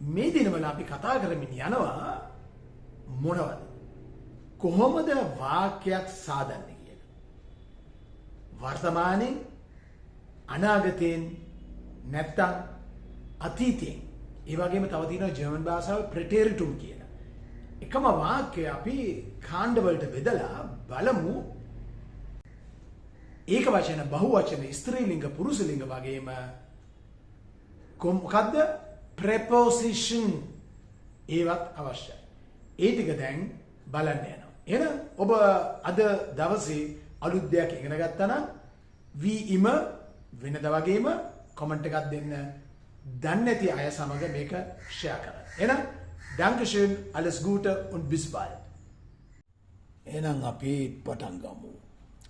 මේ දිනවල අපි කතා කරමින් යනවා මොනවද? කොහොමද වාක්‍යයක් සාදන්නේ කියලා. වර්තමානයේ අනාගතයෙන් නැත්තම් අතීතයෙන්. ඒ වගේම තව තියෙනවා ජර්මන් භාෂාවේ ප්‍රෙටෙරිටුම් කියලා. එකම වාක්‍යය අපි කාණ්ඩ වලට බෙදලා බලමු. ඒක වචන, බහු වචන, ස්ත්‍රීලිංග, පුරුෂලිංග වගේම මොකද්ද? ප්‍රෙපොසිෂන් ඒවත් අවශ්‍යයි. ඒ ටික දැන් බලන්න යනවා. එහෙනම් ඔබ අද දවසේ අලුත් දෙයක් ඉගෙන ගත්තා නම් වීම වෙනද වගේම කමෙන්ට් එකක් දෙන්න. දන්නේ නැති අය සමග මේක ෂෙයා කරන්න. එහෙනම් Dankeschön, alles Gute und bis bald. එහෙනම් අපි පටන් ගමු.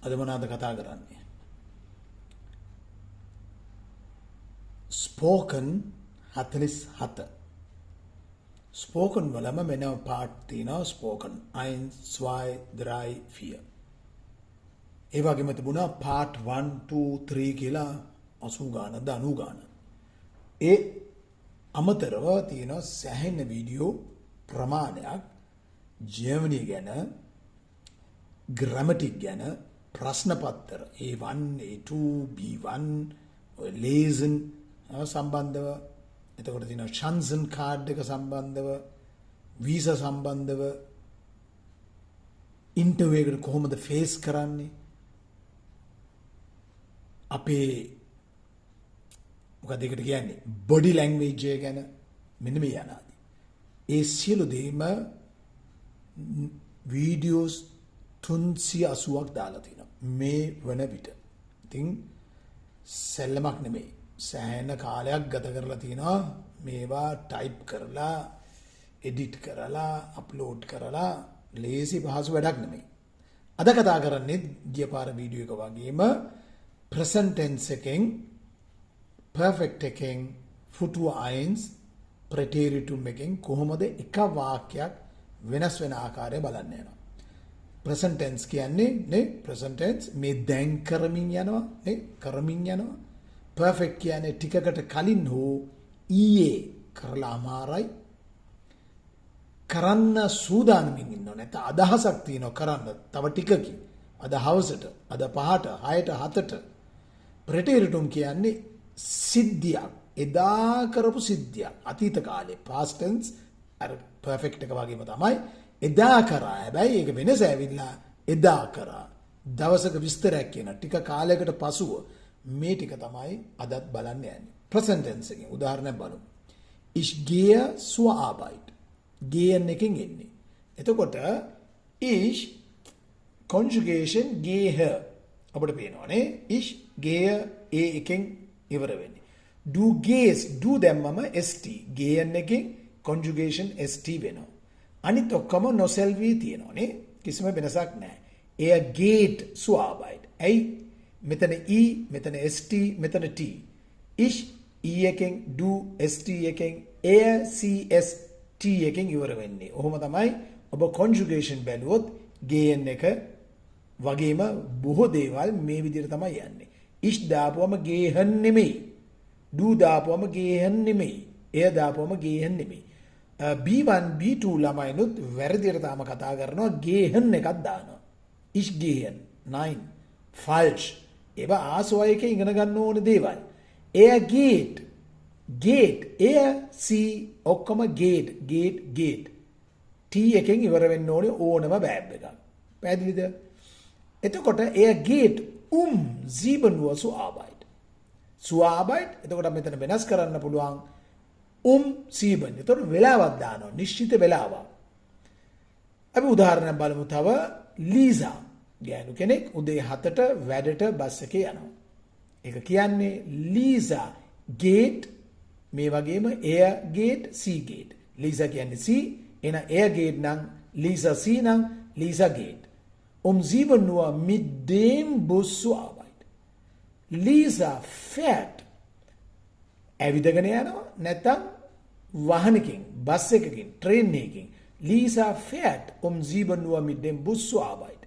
අද මොනවද කතා කරන්නේ? ස්පෝකන් 47. ස්පෝකන් වලම වෙනම පාර්ට් තියෙනවා. ස්පෝකන් 1 2 3 4. ඒ වගේම තිබුණා පාර්ට් 1 2 3 කියලා 80 ගාන 90 ගාන. ඒ අමතරව තියෙනවා සෑහෙන වීඩියෝ ප්‍රමාණයක් ජර්මනි ගැන, ග්‍රැමටික් ගැන, ප්‍රශ්න පත්‍ර A1 A2 B1 ලේසන් සම්බන්ධව, එතකොට තියෙනවා ෂන්සන් කාඩ් එක සම්බන්ධව, වීසා සම්බන්ධව, ඉන්ටර්විව් එකට කොහොමද ෆේස් කරන්නේ, අපේ මොකද ඒකට කියන්නේ බොඩි ලැන්ග්වේජ් එක ගැන, මෙන්න මේ යනාදී. ඒ සියලු දේම වීඩියෝස් 380ක් දාලා තියෙනවා මේ වන විට. ඉතින් සෙල්ලමක් නෙමෙයි. සෑහෙන කාලයක් ගත කරලා තියෙනවා මේවා ටයිප් කරලා, එඩිට් කරලා, අප්ලෝඩ් කරලා. ලේසි පහසු වැඩක් නෙමෙයි. අද කතා කරන්නේ ගිය පාර වීඩියෝ එක වගේම present tense එකෙන්, perfect එකෙන්, futur I Präteritum එකෙන් කොහොමද එක වාක්‍යයක් වෙනස් වෙන ආකාරය බලන්න යනවා. present tense කියන්නේ නේ, present tense මේ දැන් කරමින් යනවා නේ, කරමින් යනවා. perfect කියන්නේ ටිකකට කලින් හෝ ඊයේ කරලා අමාරයි, කරන්න සූදානමින් ඉන්නව නැත්නම් අදහසක් තියෙනවා කරන්න තව ටිකකින්, අද හවසට, අද 5ට, 6ට, 7ට. Präteritum කියන්නේ සිද්ධියක්, එදා කරපු සිද්ධියක්, අතීත කාලේ past tense. අර perfect එක වගේම තමයි එදා කරා. හැබැයි ඒක වෙනස ඇවිල්ලා එදා කරා. දවසක විස්තරයක් කියන ටික කාලයකට පසුව මේ ටික තමයි අදත් බලන්න යන්නේ. present tense එකෙන් උදාහරණයක් බලමු. Ich gehe zur Arbeit. gehen එකෙන් එන්නේ. එතකොට ich conjugation gehe අපිට පේනවානේ. ich gehe ඒ එකෙන් ඉවර වෙන්නේ. du gehst, du දැම්මම st. gehen එකෙන් conjugation st වෙනවා. අනිත් ඔක්කොම නොසෙල්වි තියෙනවානේ. කිසිම වෙනසක් නැහැ. er geht zur Arbeit. ඇයි මෙතන e, මෙතන st, මෙතන t. ich e එකෙන්, du st එකෙන්, er cs t එකෙන් ඉවර වෙන්නේ. ඔහොම තමයි ඔබ conjugation බැලුවොත් gehen එක වගේම බොහෝ දේවල් මේ විදිහට තමයි යන්නේ. ich දාපුවම gehen නෙමෙයි. du දාපුවම gehen නෙමෙයි. er දාපුවම gehen නෙමෙයි. B1 B2 ළමයිනුත් වැරදියට තාම කතා කරනවා gehen එකක් දානවා. ich gehen. nein. falsch. ඒවා ආසෝය එකේ ඉගෙන ගන්න ඕන දේවල්. er geht. gate. er see ඔක්කොම gate. gate gate. t එකෙන් ඉවර වෙන්න ඕනේ ඕනම verb එකක්. පැහැදිලිද? එතකොට er geht 7 Uhr zur Arbeit. zur Arbeit. එතකොට මෙතන වෙනස් කරන්න පුළුවන් 7. එතකොට වෙලාවක් දානවා. නිශ්චිත වෙලාවක්. අපි උදාහරණයක් බලමු තව. ලීසා ගෑනු කෙනෙක් උදේ 7ට වැඩට බස් එකේ යනවා. ඒක කියන්නේ ලීසා ගේට්, මේ වගේම එයා ගේට්, සී ගේට්. ලීසා කියන්නේ සී, එන එයා ගේට් නම් ලීසා සී නම් ලීසා ගේට්. 7 Uhr mit dem Bus zur Arbeit. Lisa fährt. ඇවිදගෙන යනවා නැත්නම් වාහනකින්, බස් එකකින්, ට්‍රේන් එකකින්. ලීසා fährt 7 Uhr mit dem Bus zur Arbeit.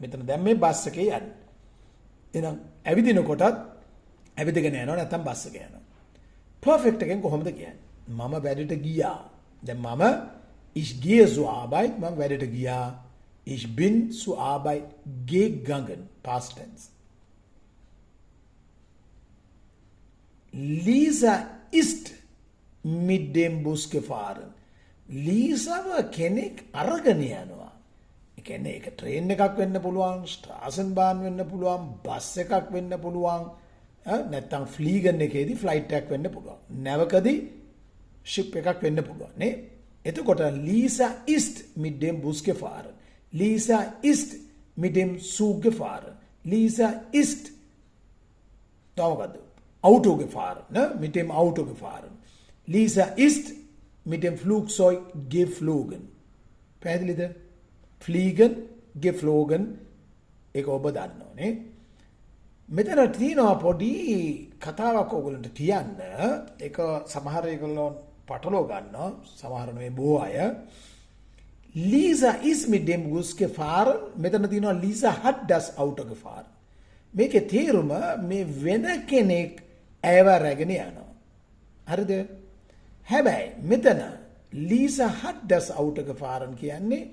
මෙතන දැන් මේ බස් එකේ යන්නේ. එහෙනම් ඇවිදිනකොටත් ඇවිදගෙන යනවා නැත්නම් බස් එකේ යනවා. perfect එකෙන් කොහොමද කියන්නේ? මම වැඩට ගියා. දැන් මම ich gehe zur Arbeit මම වැඩට ගියා. Ich bin zur Arbeit gegangen past tense. Lisa ist mit dem Bus gefahren. ලීසාව කෙනෙක් අරගෙන යනවා. ඒ කියන්නේ ඒක ට්‍රේන් එකක් වෙන්න පුළුවන්, ස්ට්‍රාසන්බාන් වෙන්න පුළුවන්, බස් එකක් වෙන්න පුළුවන්, නැත්නම් ෆ්ලීගන් එකේදී ෆ්ලයිට් එකක් වෙන්න පුළුවන්. නැවකදී ෂිප් එකක් වෙන්න පුළුවන් නේ. එතකොට Lisa ist mit dem Bus gefahren. Lisa ist mit dem Zug gefahren. Lisa ist Auto gefahren, ne? Mit dem Auto gefahren. Lisa ist mit dem Flugzeug geflogen. පැහැදිලිද? fliegen, geflogen ඒක ඔබ දන්නවනේ. මෙතන තියෙනවා පොඩි කතාවක් ඕගොල්ලන්ට කියන්න. ඒක සමහර ඒගොල්ලෝ පටලව ගන්නවා. සමහර නෙවෙයි බොහෝ අය. Lisa ist mit dem Bus gefahren. මෙතන තියෙනවා Lisa hat das Auto gefahren. මේකේ තේරුම මේ වෙන කෙනෙක් ඇයව රැගෙන යනවා. හරිද? හැබැයි මෙතන Lisa hat das Auto gefahren කියන්නේ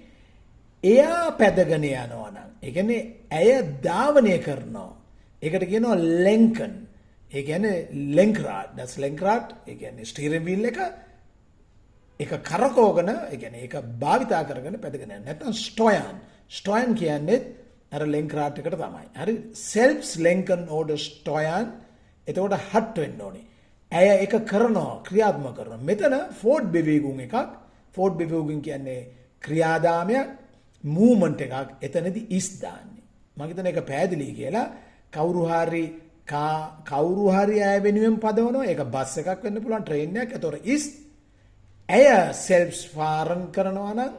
එයා පැදගෙන යනවා නම්. ඒ කියන්නේ ඇය ධාවනය කරනවා. ඒකට කියනවා lenken. ඒ කියන්නේ lenkrad. Das lenkrad ඒ කියන්නේ ස්ටියරින් වීල් එක කරකවගෙන ඒ කියන්නේ ඒක භාවිතා කරගෙන පැදගෙන යනවා. නැත්නම් steuern. Steuern කියන්නේ අර lenkrad එකට තමයි. හරි selbst lenken oder steuern. එතකොට hat වෙන්න ඕනේ. ඇය ඒක කරනවා ක්‍රියාත්මක කරනවා. මෙතන ෆෝඩ් බෙවීගුන් එකක්. ෆෝඩ් බෙවීගුන් කියන්නේ ක්‍රියාදාමයක් මූවමන්ට් එකක්. එතනදී is දාන්නේ. මම හිතන එක පැහැදිලි කියලා කවුරු හරි ඇය වෙනුවෙන් පදවනවා. ඒක බස් එකක් වෙන්න පුළුවන් ට්‍රේන් එකක්. ඒතොර is ඇය selbst fahren කරනවා නම්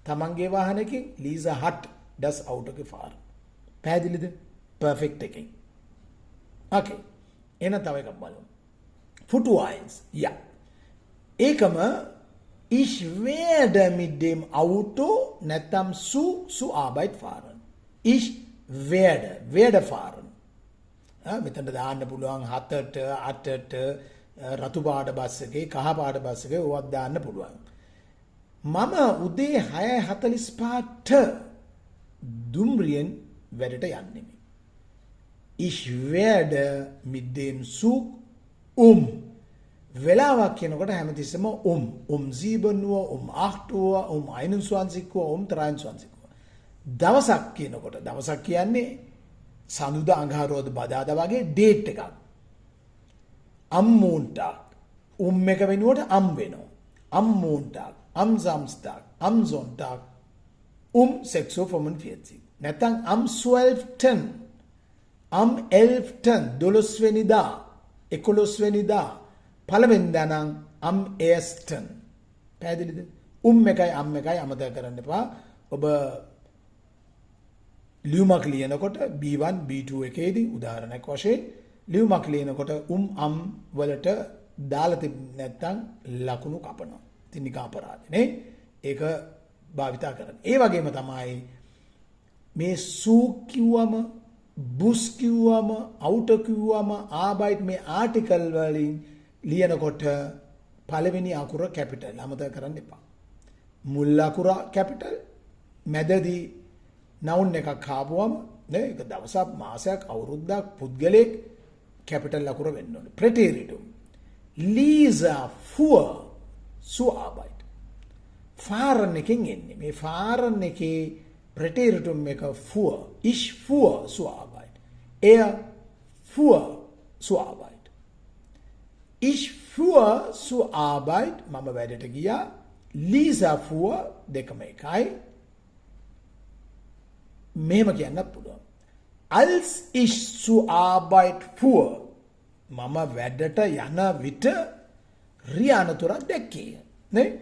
තමන්ගේ වාහනයකින් Lisa hat das Auto gefahren. පැහැදිලිද? perfect එකකින්. okay. එහෙනම් තව එකක් බලමු. Futur I. Ja. Ekam ich werde mit dem Auto නැත්නම් zu Arbeit fahren. Ich werde fahren. මෙතන දාන්න පුළුවන් 7ට 8ට රතු පාට බස් එකේ කහ පාට බස් එකේ ඕවත් දාන්න පුළුවන්. මම උදේ 6:45ට දුම්රියෙන් වැඩට යන්නේ. Ich werde mit dem Zug වෙලාවක් කියනකොට හැමතිස්සෙම 7 Uhr, 8 Uhr, 21 Uhr, 23 Uhr. දවසක් කියනකොට දවසක් කියන්නේ සඳුදා අඟහරුවාදා බදාදා වගේ ඩේට් එකක්. am Montag එක වෙනුවට am වෙනවා. am Montag, am Samstag, am Sonntag 6:45. නැත්නම් am 12:10, am 11:10 12 වෙනිදා 11 වෙනිදා පළවෙනිදා නම් am 1:10. පැහැදිලිද? එකයි am එකයි අමතක කරන්න එපා. ඔබ ලියුමක් ලියනකොට B1 B2 එකේදී උදාහරණයක් වශයෙන් ලියුමක් ලියනකොට am වලට දාලා තිබුණ නැත්නම් ලකුණු කපනවා. ඉතින් නිකන් අපරාධ නේ. ඒක භාවිතා කරන්න. ඒ වගේම තමයි මේ සූ කිව්වම බුස් කිව්වම අවුටෝ කිව්වම ආබයිට් මේ ආටිකල් වලින් ලියනකොට පළවෙනි අකුර කැපිටල් අමතක කරන්න එපා. මුල් අකුර කැපිටල් මැදදී noun එකක් ආපුවම නේ ඒක දවසක් මාසයක් අවුරුද්දක් පුද්ගලෙක් කැපිටල් අකුර වෙන්න ඕනේ. Präteritum. Lisa fuhr zur Arbeit. fahren එකෙන් එන්නේ. මේ fahren එකේ Präteritum එක fuhr. Ich fuhr zur Arbeit. Er fuhr zur Arbeit. Ich fuhr zur Arbeit. මම වැඩට ගියා. Lisa fuhr දෙකම එකයි. මෙහෙම කියන්නත් පුළුවන්. Als ich zur Arbeit fuhr. මම වැඩට යන විට රියානතුරක් දැක්කේ. නේ?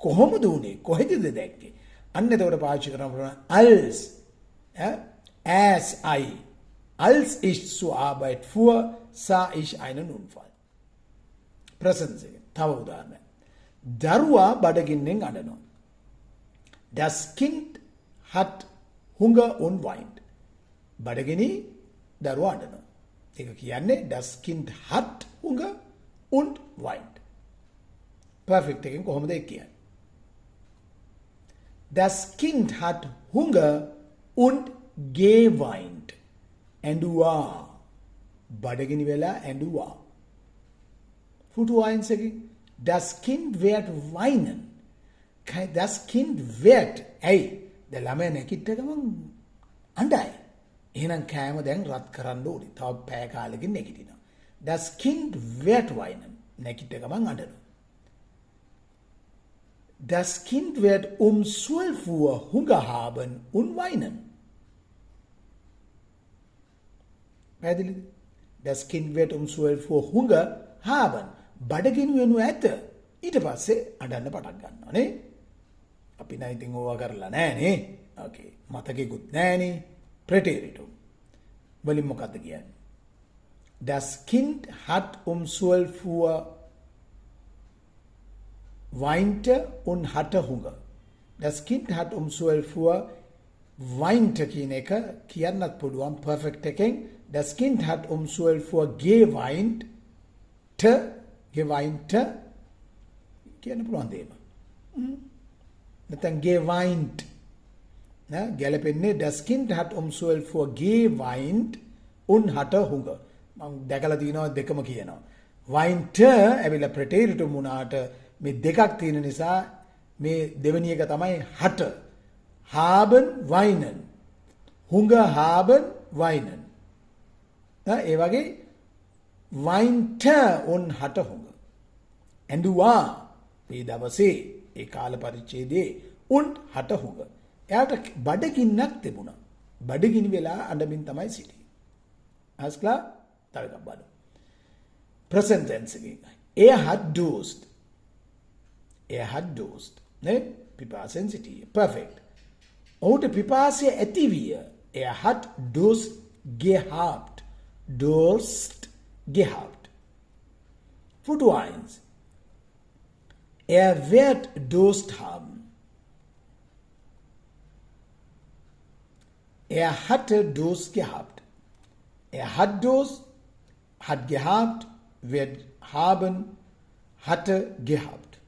කොහොමද උනේ? කොහෙද දැක්කේ? අන්න එතකොට පාවිච්චි කරන්න පුළුවන් als as I als ich zur Arbeit fuhr sah ich einen Unfall. Präsens තව උදාහරණයක්. දරුවා බඩගින්නෙන් අඬනවා. Das Kind hat Hunger und weint. බඩගිනි දරුවා අඬනවා. ඒක කියන්නේ das Kind hat Hunger und weint. perfect එකෙන් කොහොමද ඒක කියන්නේ? Das Kind hat Hunger und geweint. ඇඬුවා. බඩගිනි වෙලා ඇඬුවා. Futur I එකේ das Kind wird weinen. Das Kind wird ඇයි? දැන් ළමයා නැගිට ගමන් අඬයි. එහෙනම් කෑම දැන් රත් කරන්න ඕනේ. තව පැය කාලෙකින් නැගිටිනවා. Das Kind wird weinen. නැගිට ගමන් අඬනවා. Das Kind wird 12 Uhr Hunger haben und weinen. පැහැදිලිද? Das Kind wird 12 Uhr Hunger haben. බඩගිනි වෙනු ඇත. ඊට පස්සේ අඬන්න පටන් ගන්නවා නේ. අපි නම් ඉතින් ඕවා කරලා නැහැ නේ. ඕකේ. මතකෙකුත් නැහැ නේ. Präteritum. වලින් මොකද්ද කියන්නේ? Das Kind hat 12 Uhr weinte und hatte Hunger. Das Kind hat 12 Uhr weinte කියන එක කියන්නත් පුළුවන් perfect එකෙන්. Das Kind hat 12 Uhr geweint කියන්න පුළුවන් දේම. නැත්නම් geweint නේ ගැලපෙන්නේ das Kind hat 12 Uhr geweint und hatte Hunger. මම දැකලා තියෙනවා දෙකම කියනවා. weint ඇවිල්ලා Präteritum වුණාට මේ දෙකක් තියෙන නිසා මේ දෙවෙනි එක තමයි hatte. haben weinen. Hunger haben weinen. ඒ වගේ weint und hatte Hunger. ඇඬුවා මේ දවසේ ඒ කාල පරිච්ඡේදයේ und hatte Hunger. එයාට බඩගින්නක් තිබුණා. බඩගිනි වෙලා අඬමින් තමයි සිටියේ. Alles klar? තව එකක් බලමු. Present tense එකෙන්. Er hat Durst. Er hat Durst. නේ? පිපාසෙන් සිටියේ. Perfect. ඔහුට පිපාසය ඇති විය. Er hat Durst gehabt. Durst gehabt. Futur I. Er wird Durst haben. Er hatte Durst gehabt. Er hat Durst, hat gehabt, wird haben, hatte gehabt.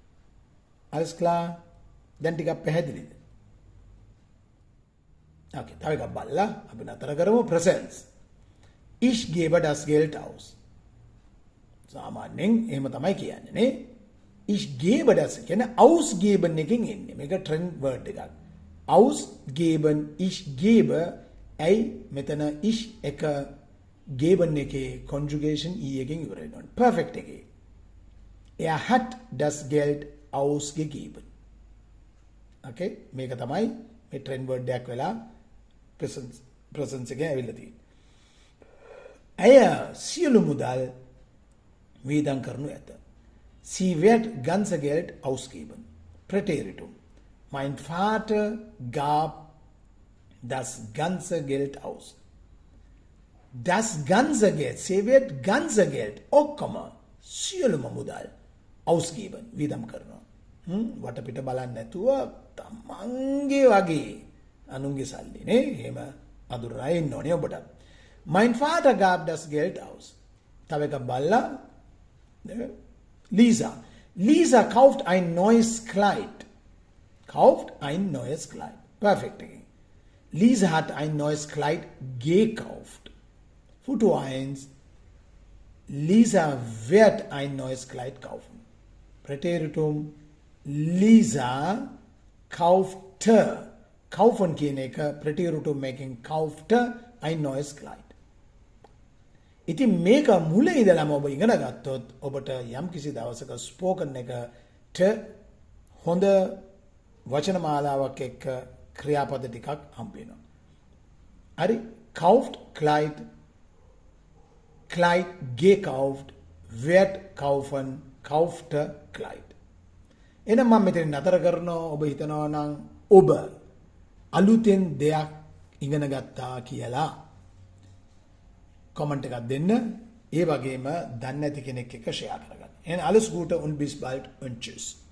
Alles klar? Dann ටිකක් පැහැදිලිද? Okay, තව එකක් බලලා අපි නතර කරමු Präsens. Ich gebe das Geld aus. සාමාන්‍යයෙන් එහෙම තමයි කියන්නේ නේ. Ich gebe das කියන්නේ ausgeben එකකින් එන්නේ. මේක trend word එකක්. Ausgeben, ich gebe, ඇයි මෙතන ich එක geben එකේ conjugation e එකකින් ඉවර වෙනවා. Perfect එකේ. Er hat das Geld ausgegeben. Okay? මේක තමයි මේ trend word එකක් වෙලා presence එකේ ඇවිල්ලා තියෙන්නේ. ඇය සියලු මුදල් වේදම් කරනු ඇත. Sie wird ganze Geld ausgeben. Präteritum. Mein Vater gab das ganze Geld aus. Das ganze Geld, sie wird ganze Geld, ඔක්කොම සියලුම මුදල් ausgeben, වේදම් කරනවා. වටපිට බලන්නේ නැතුව තමන්ගේ වගේ අනුන්ගේ සල්ලි නේ එහෙම අඳුරලා ඉන්න ඕනේ ඔබට. Mein Vater gab das Geld aus. තව එකක් බලලා Lisa. Lisa kauft ein neues Kleid. Kauft ein neues Kleid. Perfekt. Lisa hat ein neues Kleid gekauft. Futur I. Lisa wird ein neues Kleid kaufen. Präteritum. Lisa kaufte. Kaufen කියන එක Präteritum making kaufte ein neues Kleid. ඉතින් මේක මුල ඉඳලම ඔබ ඉගෙන ගත්තොත් ඔබට යම් කිසි දවසක ස්පෝකන් එකට හොඳ වචන මාලාවක් එක්ක ක්‍රියාපද ටිකක් හම්බ වෙනවා. හරි? kauft Kleid, Kleid gekauft, wird kaufen, kaufte Kleid. එහෙනම් මම මෙතන නතර කරනවා. ඔබ හිතනවා නම් ඔබ අලුතෙන් දෙයක් ඉගෙන ගත්තා කියලා කමෙන්ට් එකක් දෙන්න. ඒ වගේම දන්නේ නැති කෙනෙක් එක්ක ෂෙයා කරගන්න. එහෙනම් alles Gute und bis bald und tschüss.